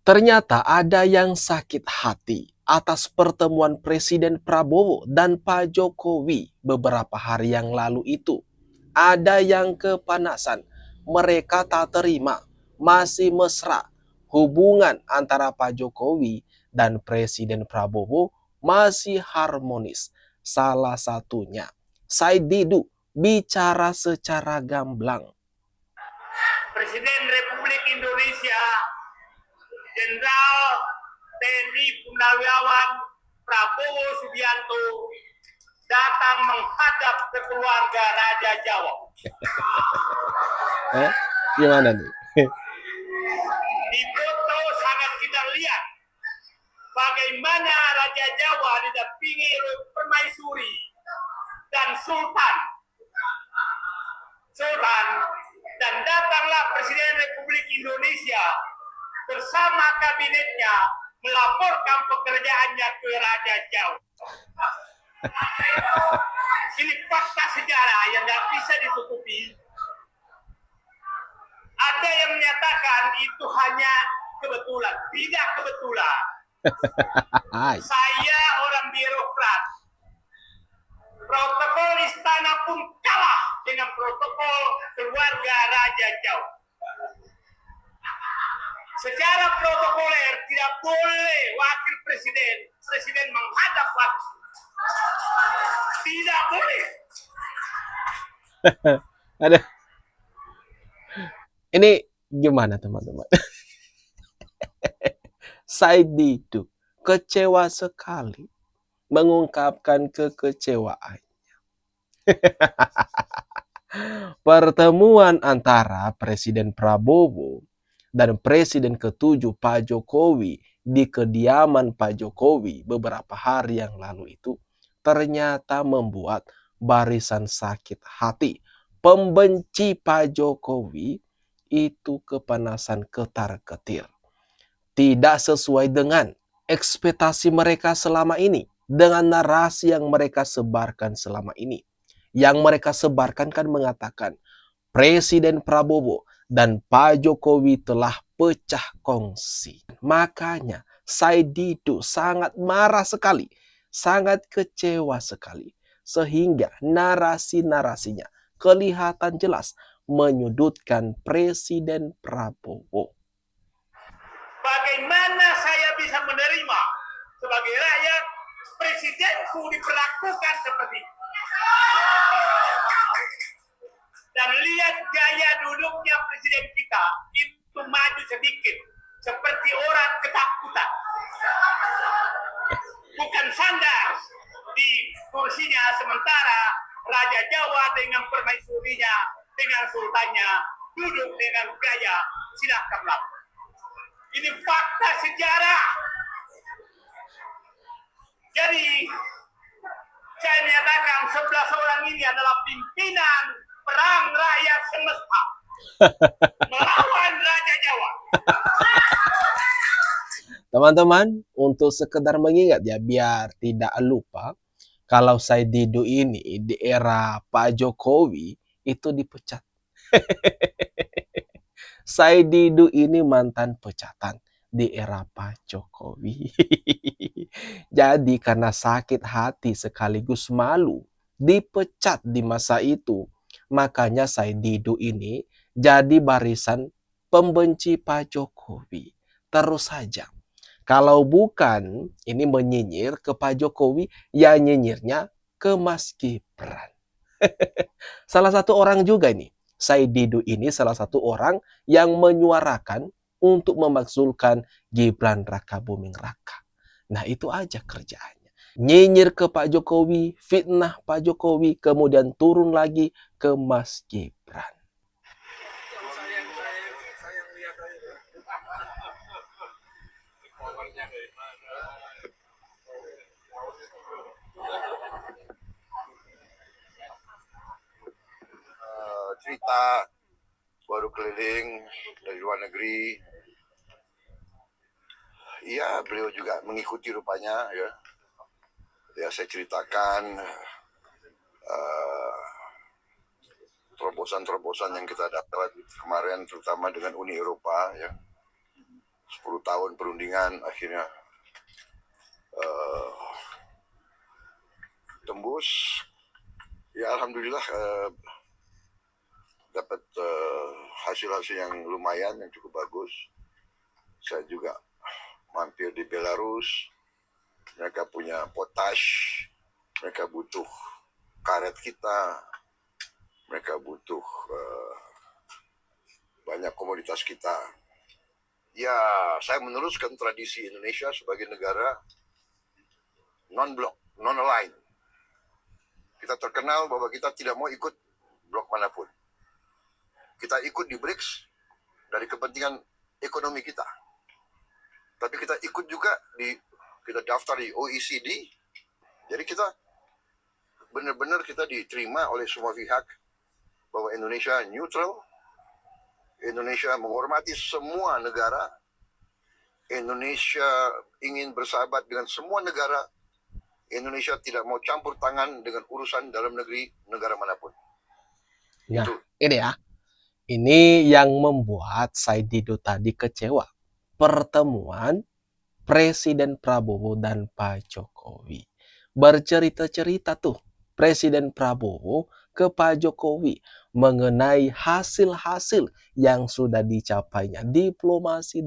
Ternyata ada yang sakit hati atas pertemuan Presiden Prabowo dan Pak Jokowi beberapa hari yang lalu itu. Ada yang kepanasan, mereka tak terima, masih mesra. Hubungan antara Pak Jokowi dan Presiden Prabowo masih harmonis. Salah satunya, Said Didu bicara secara gamblang. Presiden Republik Indonesia Jenderal TNI Purnawirawan Prabowo Subianto datang menghadap ke keluarga Raja Jawa. Gimana nih? Di foto sangat kita lihat bagaimana Raja Jawa didampingi oleh permaisuri dan Sultan, dan datanglah Presiden Republik Indonesia bersama kabinetnya melaporkan pekerjaannya ke Raja Jawa. Ini fakta sejarah yang tidak bisa ditutupi. Ada yang menyatakan itu hanya kebetulan. Tidak kebetulan. Saya orang birokrat. Protokol istana pun kalah dengan protokol keluarga Raja Jawa. Secara protokoler tidak boleh wakil presiden menghadap wakil. Tidak boleh. Ada. Ini gimana teman-teman? Said Didu kecewa sekali mengungkapkan kekecewaannya. Pertemuan antara Presiden Prabowo dan Presiden ke-7 Pak Jokowi di kediaman Pak Jokowi beberapa hari yang lalu itu ternyata membuat barisan sakit hati pembenci Pak Jokowi itu kepanasan ketar-ketir. Tidak sesuai dengan ekspektasi mereka selama ini, dengan narasi yang mereka sebarkan selama ini. Yang mereka sebarkan kan mengatakan Presiden Prabowo dan Pak Jokowi telah pecah kongsi. Makanya Said Didu sangat marah sekali, sangat kecewa sekali. Sehingga narasi-narasinya kelihatan jelas menyudutkan Presiden Prabowo. Bagaimana saya bisa menerima sebagai rakyat presidenku diperlakukan seperti itu? Dan lihat gaya duduknya presiden kita itu maju sedikit seperti orang ketakutan. Bukan sandar di kursinya, sementara Raja Jawa dengan permaisurinya, dengan sultannya duduk dengan gaya silahkan lapor. Ini fakta sejarah. Jadi saya menyatakan 11 orang ini adalah pimpinan perang rakyat semesta melawan Raja Jawa. Teman-teman, untuk sekedar mengingat ya, biar tidak lupa, kalau Said Didu ini di era Pak Jokowi itu dipecat. Said Didu ini mantan pecatan di era Pak Jokowi. Jadi karena sakit hati sekaligus malu dipecat di masa itu, makanya Said Didu ini jadi barisan pembenci Pak Jokowi. Terus saja. Kalau bukan ini menyinyir ke Pak Jokowi, ya nyinyirnya ke Mas Gibran. Salah satu orang juga nih, Said Didu ini salah satu orang yang menyuarakan untuk memakzulkan Gibran Rakabuming Raka. Nah itu aja kerjaannya. Nyinyir ke Pak Jokowi, fitnah Pak Jokowi, kemudian turun lagi ke Mas Gibran. Cerita baru keliling dari luar negeri. Iya, beliau juga mengikuti rupanya ya. Ya saya ceritakan terobosan-terobosan yang kita dapat kemarin, terutama dengan Uni Eropa ya. 10 tahun perundingan akhirnya tembus. Ya alhamdulillah dapat hasil-hasil yang lumayan, yang cukup bagus. Saya juga mampir di Belarus. Mereka punya potash, mereka butuh karet kita, mereka butuh banyak komoditas kita. Ya, saya meneruskan tradisi Indonesia sebagai negara non-blok, non-aligned. Kita terkenal bahwa kita tidak mau ikut blok manapun. Kita ikut di BRICS dari kepentingan ekonomi kita. Tapi kita ikut juga kita daftar di OECD. Jadi kita benar-benar kita diterima oleh semua pihak bahwa Indonesia neutral. Indonesia menghormati semua negara. Indonesia ingin bersahabat dengan semua negara. Indonesia tidak mau campur tangan dengan urusan dalam negeri negara manapun. Nah, Itu. ini ya. Ini yang membuat saya Dido tadi kecewa. Pertemuan Presiden Prabowo dan Pak Jokowi. Bercerita-cerita tuh Presiden Prabowo ke Pak Jokowi mengenai hasil-hasil yang sudah dicapainya. Diplomasi.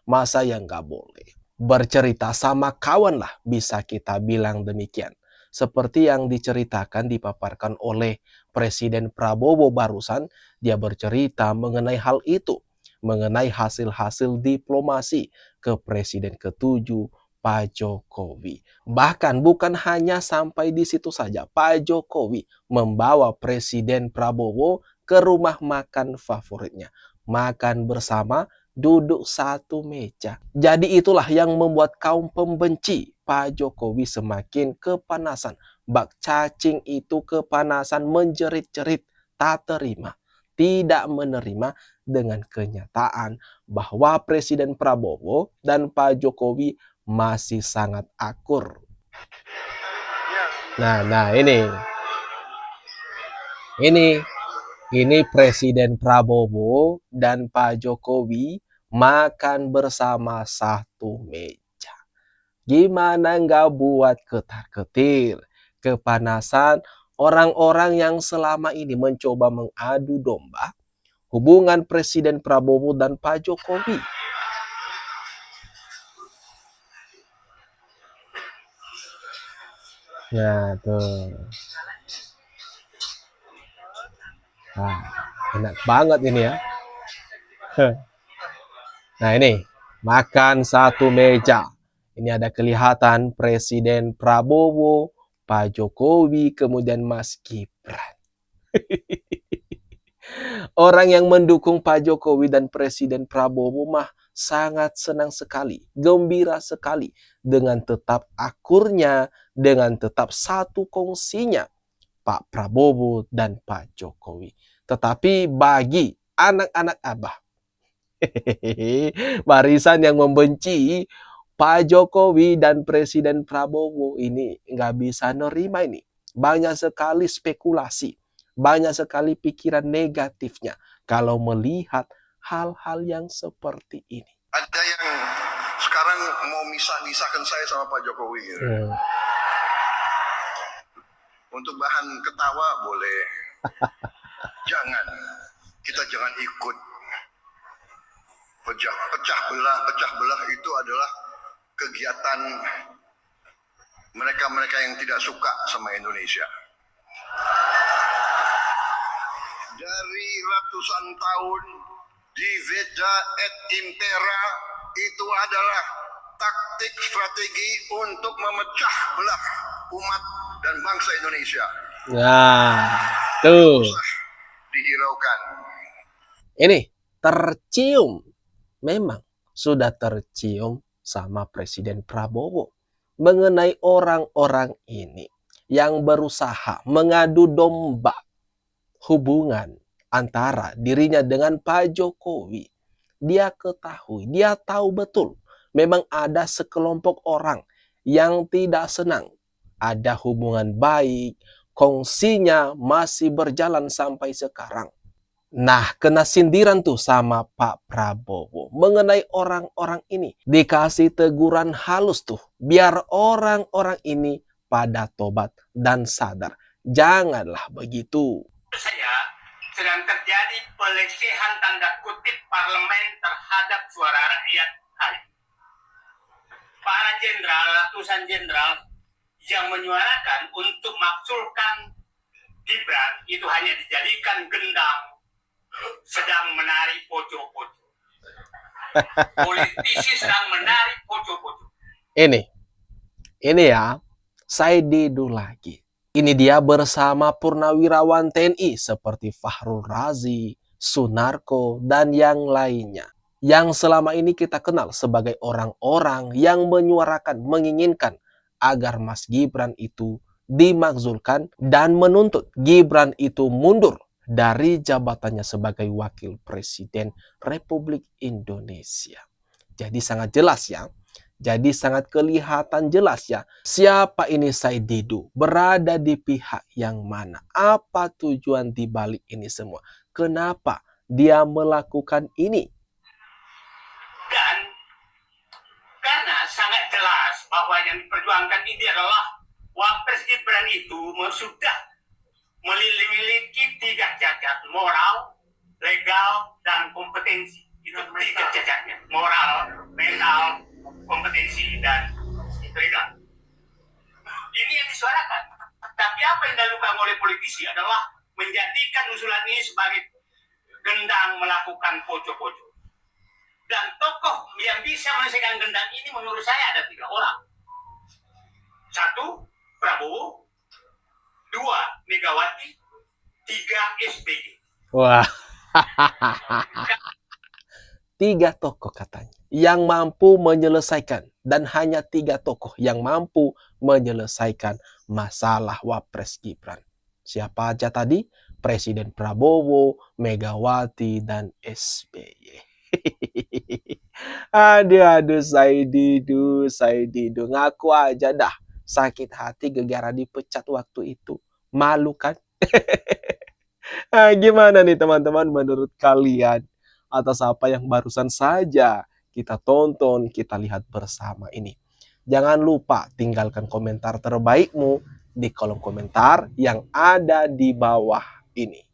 Masa yang nggak boleh? Bercerita sama kawan lah, bisa kita bilang demikian. Seperti yang diceritakan, dipaparkan oleh Presiden Prabowo barusan, dia bercerita mengenai hal itu, mengenai hasil-hasil diplomasi ke Presiden ke-7 Pak Jokowi. Bahkan bukan hanya sampai di situ saja, Pak Jokowi membawa Presiden Prabowo ke rumah makan favoritnya. Makan bersama, duduk satu meja. Jadi itulah yang membuat kaum pembenci Pak Jokowi semakin kepanasan. Bak cacing itu kepanasan, menjerit-jerit, tak terima, tidak menerima dengan kenyataan bahwa Presiden Prabowo dan Pak Jokowi masih sangat akur. Nah ini Presiden Prabowo dan Pak Jokowi makan bersama satu meja. Gimana nggak buat ketar-ketir, kepanasan orang-orang yang selama ini mencoba mengadu domba hubungan Presiden Prabowo dan Pak Jokowi. Ya tuh. Enak banget ini ya. Nah ini, makan satu meja. Ini ada kelihatan Presiden Prabowo, Pak Jokowi, kemudian Mas Gibran. Orang yang mendukung Pak Jokowi dan Presiden Prabowo mah sangat senang sekali, gembira sekali dengan tetap akurnya, dengan tetap satu kongsinya Pak Prabowo dan Pak Jokowi. Tetapi bagi anak-anak Abah, barisan yang membenci Pak Jokowi dan Presiden Prabowo ini nggak bisa nerima ini. Banyak sekali spekulasi, banyak sekali pikiran negatifnya kalau melihat hal-hal yang seperti ini. Ada yang sekarang mau misah-misahkan saya sama Pak Jokowi. Untuk bahan ketawa boleh. Kita jangan ikut pecah belah itu adalah kegiatan mereka yang tidak suka sama Indonesia. Dari ratusan tahun divida et impera itu adalah taktik strategi untuk memecah belah umat dan bangsa Indonesia. Nah, tuh. Dihiraukan. Ini tercium, memang sudah tercium sama Presiden Prabowo mengenai orang-orang ini yang berusaha mengadu domba hubungan antara dirinya dengan Pak Jokowi. Dia ketahui, dia tahu betul memang ada sekelompok orang yang tidak senang ada hubungan baik, kongsinya masih berjalan sampai sekarang. Nah, kena sindiran tuh sama Pak Prabowo mengenai orang-orang ini. Dikasih teguran halus tuh, biar orang-orang ini pada tobat dan sadar. Janganlah begitu. Saya sedang terjadi pelecehan tanda kutip parlemen terhadap suara rakyat hari. Para jenderal, ratusan jenderal yang menyuarakan untuk maksulkan Gibran itu hanya dijadikan gendang sedang menari poco-poco. Politisi sedang menari poco-poco. Ini ya, saya Didu lagi. Ini dia bersama purnawirawan TNI seperti Fahrul Razi, Sunarko, dan yang lainnya. Yang selama ini kita kenal sebagai orang-orang yang menyuarakan, menginginkan agar Mas Gibran itu dimakzulkan dan menuntut Gibran itu mundur dari jabatannya sebagai Wakil Presiden Republik Indonesia. Jadi sangat jelas ya. Jadi sangat kelihatan jelas ya, siapa ini Said Didu, berada di pihak yang mana, apa tujuan di balik ini semua, kenapa dia melakukan ini. Dan karena sangat jelas bahwa yang diperjuangkan ini adalah Wapres Gibran itu sudah memiliki 3 cacat: moral, legal, dan kompetensi. Itu 3 cacatnya: moral, mental, kompetensi, dan legal. Ini yang disuarakan. Tapi apa yang dilakukan oleh politisi adalah menjadikan usulan ini sebagai gendang melakukan poco-poco. Dan tokoh yang bisa menyelesaikan gendang ini menurut saya ada 3 orang. 1, Prabowo. 2, Megawati. 3, SBY. Wah, 3 tokoh katanya yang mampu menyelesaikan, dan hanya 3 tokoh yang mampu menyelesaikan masalah Wapres Gibran. Siapa aja tadi? Presiden Prabowo, Megawati, dan SBY. Aduh, Said Didu, ngaku aja dah sakit hati gara-gara dipecat waktu itu. Malu kan? Gimana nih teman-teman menurut kalian atas apa yang barusan saja kita tonton, kita lihat bersama ini? Jangan lupa tinggalkan komentar terbaikmu di kolom komentar yang ada di bawah ini.